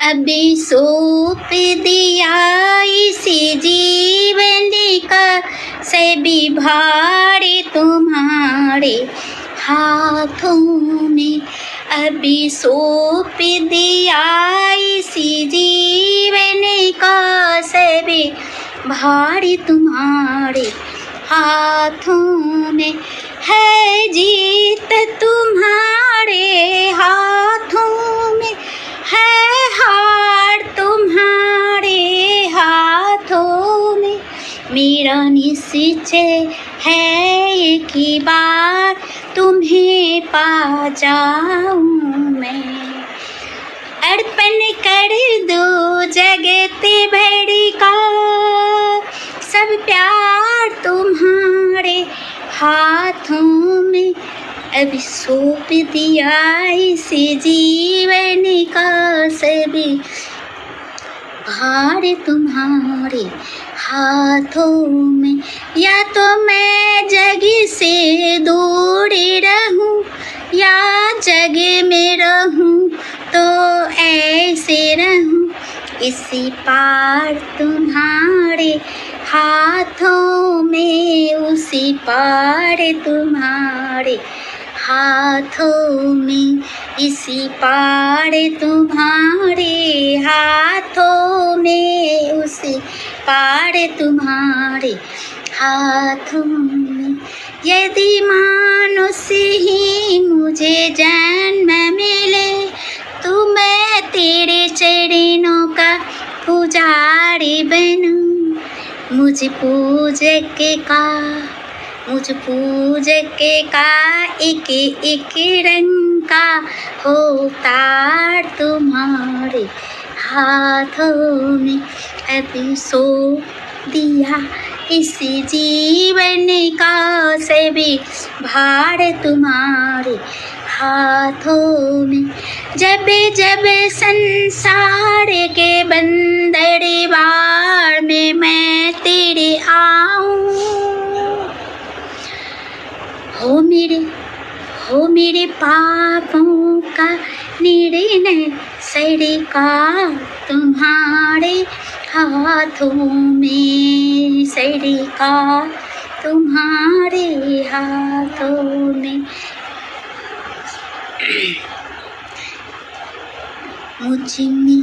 अभी सौंप दिया इसी जीवन का सभी भार तुम्हारे हाथों में। अभी सौंप दिया इसी जीवन का सभी भार तुम्हारे हाथों में। है जीत तुम्हारे हाथों में, है हार तुम्हारे हाथों में। मेरा निश्चय है एक ही बार तुम्हें पा जाऊं मैं। अर्पण कर दो जगत भर का सब प्यार तुम्हारे हाथों में। अभी सौंप दिया इसे जीवन का सभी भार तुम्हारे हाथों में। या तो मैं जग से दूर रहूं या जग में रहूं तो ऐसे रहूं। इसी पार तुम्हारे हाथों में, उसी पार तुम्हारे हाथों में। इसी पार तुम्हारे हाथों में, उसी पार तुम्हारे हाथों में। यदि मानुष ही मुझे जन्म मिले तो मैं तेरे चरणों का पुजारी बनूं। मुझ पूजक का एक एक रंग का हो तार तुम्हारे हाथों में। अभी सौंप दिया इसी जीवन का सभी भार तुम्हारे हाथों में। जब जब संसार के बंदरगाह में मैं तेरे आऊं, हो मेरे पापों का निर्णय सरकार तुम्हारे हाथों में। सरकार तुम्हारे हाथों में। मुझ में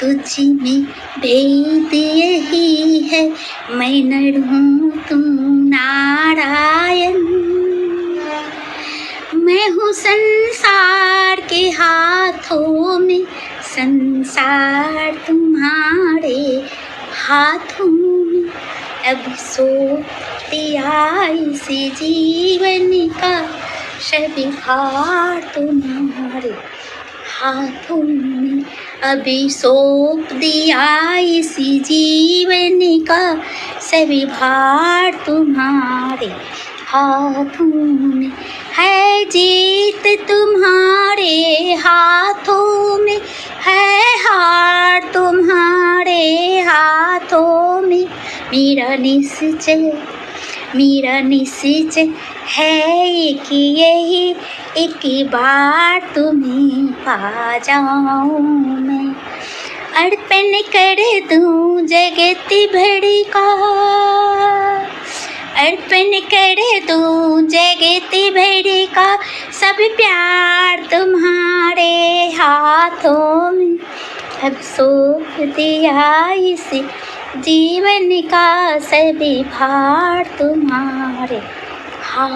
तुझ में भेद यही है, मैं नर हूँ तुम नारायण। मैं हूँ संसार के हाथों में, संसार तुम्हारे हाथों में। अब सौंप दिया इसी जीवन का सभी भार तुम्हारे हाथों में। अभी सौंप दिया इसी जीवन का सभी भार तुम्हारे हाथों में। है जीत तुम्हारे हाथों में, है हार तुम्हारे हाथों में। मेरा निश्चय है कि यही एक बार तुम्हें पा जाऊं मैं। अर्पण कर दूं जगत भर का, अर्पण कर दूं जगत भर का सब प्यार तुम्हारे हाथों में। अब सौंप दिया इसे जीवन का सभी भार तुम्हारे हाथ।